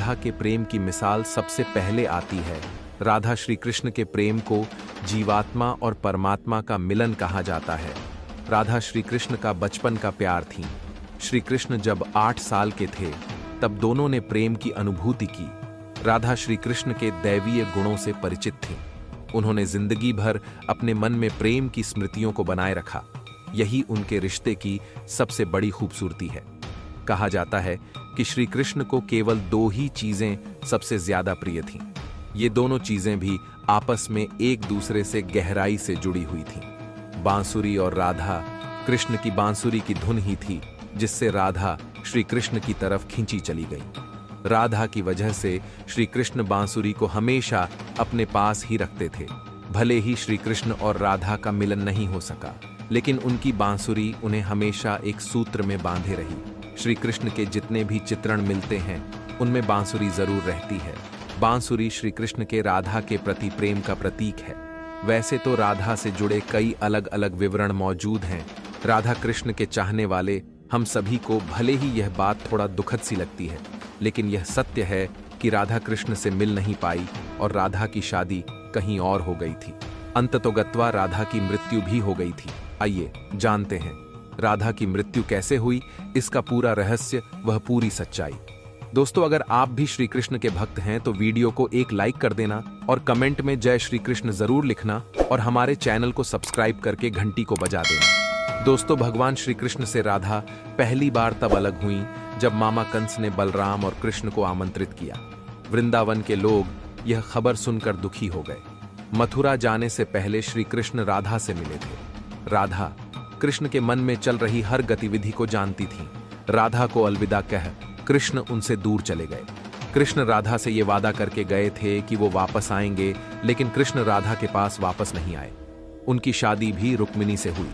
राधा के प्रेम की मिसाल सबसे पहले आती है। राधा श्री कृष्ण के प्रेम को जीवात्मा और परमात्मा का मिलन कहा जाता है। राधा श्री कृष्ण का बचपन का प्यार थी। श्री कृष्ण जब 8 साल के थे तब दोनों ने प्रेम की अनुभूति की। राधा श्री कृष्ण के दैवीय गुणों से परिचित थीं। उन्होंने जिंदगी भर अपने मन में प्रेम की स्मृतियों को बनाए रखा। यही उनके रिश्ते की सबसे बड़ी खूबसूरती है। कहा जाता है कि श्री कृष्ण को केवल 2 ही चीजें सबसे ज्यादा प्रिय थीं। ये दोनों चीजें भी आपस में एक दूसरे से गहराई से जुड़ी हुई थीं। बांसुरी और राधा। कृष्ण की बांसुरी की धुन ही थी जिससे राधा श्री कृष्ण की तरफ खींची चली गई। राधा की वजह से श्री कृष्ण बांसुरी को हमेशा अपने पास ही रखते थे। भले ही श्री कृष्ण और राधा का मिलन नहीं हो सका, लेकिन उनकी बांसुरी उन्हें हमेशा एक सूत्र में बांधे रही। श्री कृष्ण के जितने भी चित्रण मिलते हैं उनमें बांसुरी जरूर रहती है। बांसुरी श्री कृष्ण के राधा के प्रति प्रेम का प्रतीक है। वैसे तो राधा से जुड़े कई अलग अलग विवरण मौजूद हैं। राधा कृष्ण के चाहने वाले हम सभी को भले ही यह बात थोड़ा दुखद सी लगती है, लेकिन यह सत्य है कि राधा कृष्ण से मिल नहीं पाई और राधा की शादी कहीं और हो गई थी। अंततोगत्वा राधा की मृत्यु भी हो गई थी। आइए जानते हैं राधा की मृत्यु कैसे हुई, इसका पूरा रहस्य, वह पूरी सच्चाई। दोस्तों, अगर आप भी श्री कृष्ण के भक्त हैं तो वीडियो को एक लाइक कर देना और कमेंट में जय श्री कृष्ण जरूर लिखना और हमारे चैनल को सब्सक्राइब करके घंटी को बजा देना। दोस्तों, भगवान श्री कृष्ण से राधा पहली बार तब अलग हुई जब मामा कंस ने बलराम और कृष्ण को आमंत्रित किया। वृंदावन के लोग यह खबर सुनकर दुखी हो गए। मथुरा जाने से पहले श्री कृष्ण राधा से मिले थे। राधा कृष्ण के मन में चल रही हर गतिविधि को जानती थी। राधा को अलविदा कह कृष्ण उनसे दूर चले गए। कृष्ण राधा से ये वादा करके गए थे कि वो वापस आएंगे, लेकिन कृष्ण राधा के पास वापस नहीं आए। उनकी शादी भी रुक्मिणी से हुई।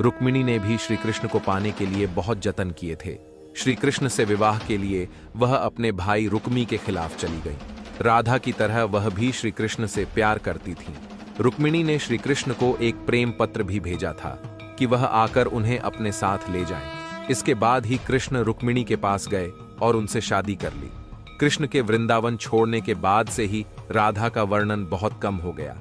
रुक्मिणी ने भी श्री कृष्ण को पाने के लिए बहुत जतन किए थे। श्री कृष्ण से विवाह के लिए वह अपने भाई रुक्मी के खिलाफ चली गई। राधा की तरह वह भी श्री कृष्ण से प्यार करती थी। रुक्मिणी ने श्री कृष्ण को एक प्रेम पत्र भी भेजा था कि वह आकर उन्हें अपने साथ ले जाएं। इसके बाद ही कृष्ण रुक्मिणी के पास गए और उनसे शादी कर ली। कृष्ण के वृंदावन छोड़ने के बाद से ही राधा का वर्णन बहुत कम हो गया।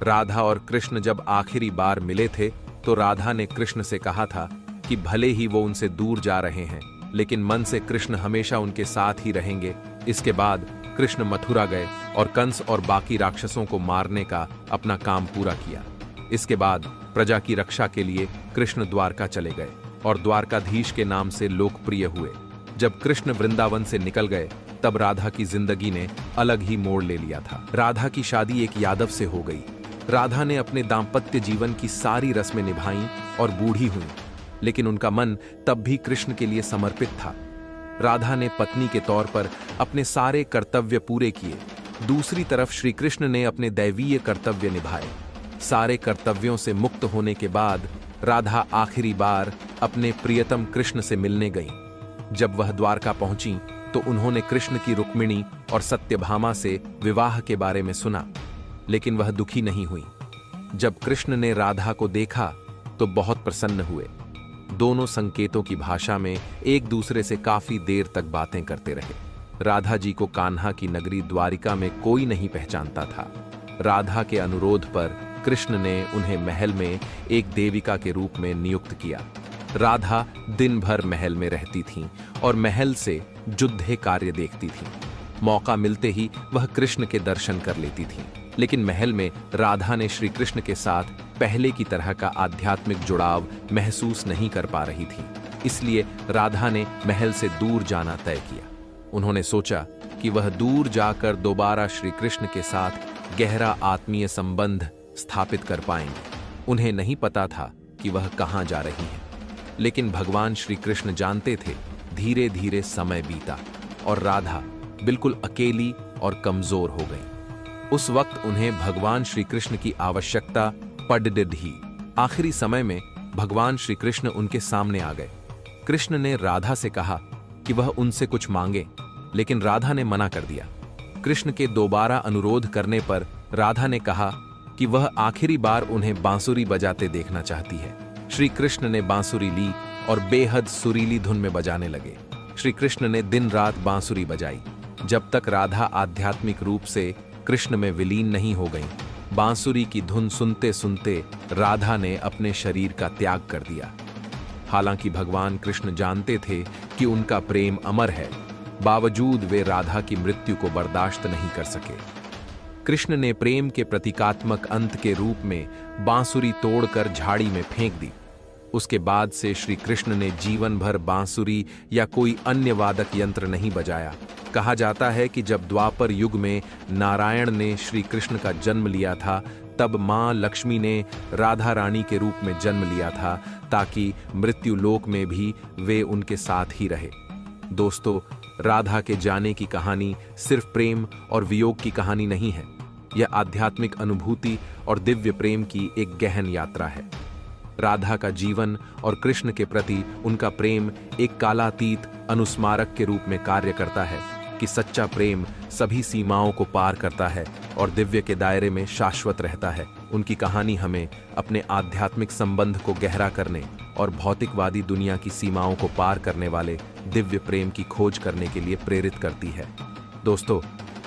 राधा और कृष्ण जब आखिरी बार मिले थे तो राधा ने कृष्ण से कहा था कि भले ही वो उनसे दूर जा रहे हैं, लेकिन मन से कृष्ण हमेशा उनके साथ ही रहेंगे। इसके बाद कृष्ण मथुरा गए और कंस और बाकी राक्षसों को मारने का अपना काम पूरा किया। इसके बाद प्रजा की रक्षा के लिए कृष्ण द्वारका चले गए और द्वारकाधीश के नाम से लोकप्रिय हुए। जब कृष्ण वृंदावन से निकल गए तब राधा की जिंदगी ने अलग ही मोड़ ले लिया था। राधा की शादी एक यादव से हो गई। राधा ने अपने दाम्पत्य जीवन की सारी रस्में निभाईं और बूढ़ी हुईं, लेकिन उनका मन तब भी कृष्ण के लिए समर्पित था। राधा ने पत्नी के तौर पर अपने सारे कर्तव्य पूरे किए। दूसरी तरफ श्री कृष्ण ने अपने दैवीय कर्तव्य निभाए। सारे कर्तव्यों से मुक्त होने के बाद राधा आखिरी बार अपने प्रियतम कृष्ण से मिलने गई। जब वह द्वारका पहुंची तो उन्होंने कृष्ण की रुक्मिणी और सत्यभामा से विवाह के बारे में सुना, लेकिन वह दुखी नहीं हुई। जब कृष्ण ने राधा को देखा तो बहुत प्रसन्न हुए। दोनों संकेतों की भाषा में एक दूसरे से काफी देर तक बातें करते रहे। राधा जी को कान्हा की नगरी द्वारिका में कोई नहीं पहचानता था। राधा के अनुरोध पर कृष्ण ने उन्हें महल में एक देविका के रूप में नियुक्त किया। राधा दिन भर महल में रहती थीं और महल से युद्ध कार्य देखती थीं। मौका मिलते ही वह कृष्ण के दर्शन कर लेती थीं, लेकिन महल में राधा ने श्री कृष्ण के साथ पहले की तरह का आध्यात्मिक जुड़ाव महसूस नहीं कर पा रही थी। इसलिए राधा ने महल से दूर जाना तय किया। उन्होंने सोचा कि वह दूर जाकर दोबारा श्री कृष्ण के साथ गहरा आत्मीय संबंध स्थापित कर पाएंगे। उन्हें नहीं पता था कि वह कहां जा रही हैं, लेकिन भगवान श्री कृष्ण जानते थे। धीरे धीरे समय बीता और राधा बिल्कुल अकेली और कमजोर हो गई। उस वक्त उन्हें भगवान श्री कृष्ण की आवश्यकता पड़ ही। आखिरी समय में भगवान श्री कृष्ण उनके सामने आ गए। कृष्ण ने राधा से कहा कि वह उनसे कुछ मांगे, लेकिन राधा ने मना कर दिया। कृष्ण के दोबारा अनुरोध करने पर राधा ने कहा कि वह आखिरी बार उन्हें बांसुरी बजाते देखना चाहती है। श्री कृष्ण ने बांसुरी ली और बेहद सुरीली धुन में बजाने लगे। श्री कृष्ण ने दिन रात बांसुरी बजाई। जब तक राधा आध्यात्मिक रूप से कृष्ण में विलीन नहीं हो गईं। बांसुरी की धुन सुनते सुनते राधा ने अपने शरीर का त्याग कर दिया। हालांकि भगवान कृष्ण जानते थे कि उनका प्रेम अमर है, बावजूद वे राधा की मृत्यु को बर्दाश्त नहीं कर सके। कृष्ण ने प्रेम के प्रतीकात्मक अंत के रूप में बांसुरी तोड़कर झाड़ी में फेंक दी। उसके बाद से श्री कृष्ण ने जीवन भर बांसुरी या कोई अन्य वादक यंत्र नहीं बजाया। कहा जाता है कि जब द्वापर युग में नारायण ने श्री कृष्ण का जन्म लिया था, तब मां लक्ष्मी ने राधा रानी के रूप में जन्म लिया था, ताकि मृत्यु लोक में भी वे उनके साथ ही रहे। दोस्तों, राधा के जाने की कहानी सिर्फ प्रेम और वियोग की कहानी नहीं है। यह आध्यात्मिक अनुभूति और दिव्य प्रेम की एक गहन यात्रा है। राधा का जीवन और कृष्ण के प्रति उनका प्रेम एक कालातीत अनुस्मारक के रूप में कार्य करता है कि सच्चा प्रेम सभी सीमाओं को पार करता है और दिव्य के दायरे में शाश्वत रहता है। उनकी कहानी हमें अपने आध्यात्मिक संबंध को गहरा करने और भौतिकवादी दुनिया की सीमाओं को पार करने वाले दिव्य प्रेम की खोज करने के लिए प्रेरित करती है। दोस्तों,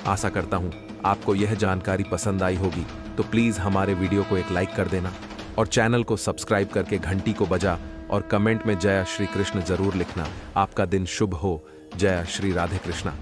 आशा करता हूं आपको यह जानकारी पसंद आई होगी, तो प्लीज हमारे वीडियो को एक लाइक कर देना और चैनल को सब्सक्राइब करके घंटी को बजा और कमेंट में जय श्री कृष्ण जरूर लिखना। आपका दिन शुभ हो। जय श्री राधे कृष्णा।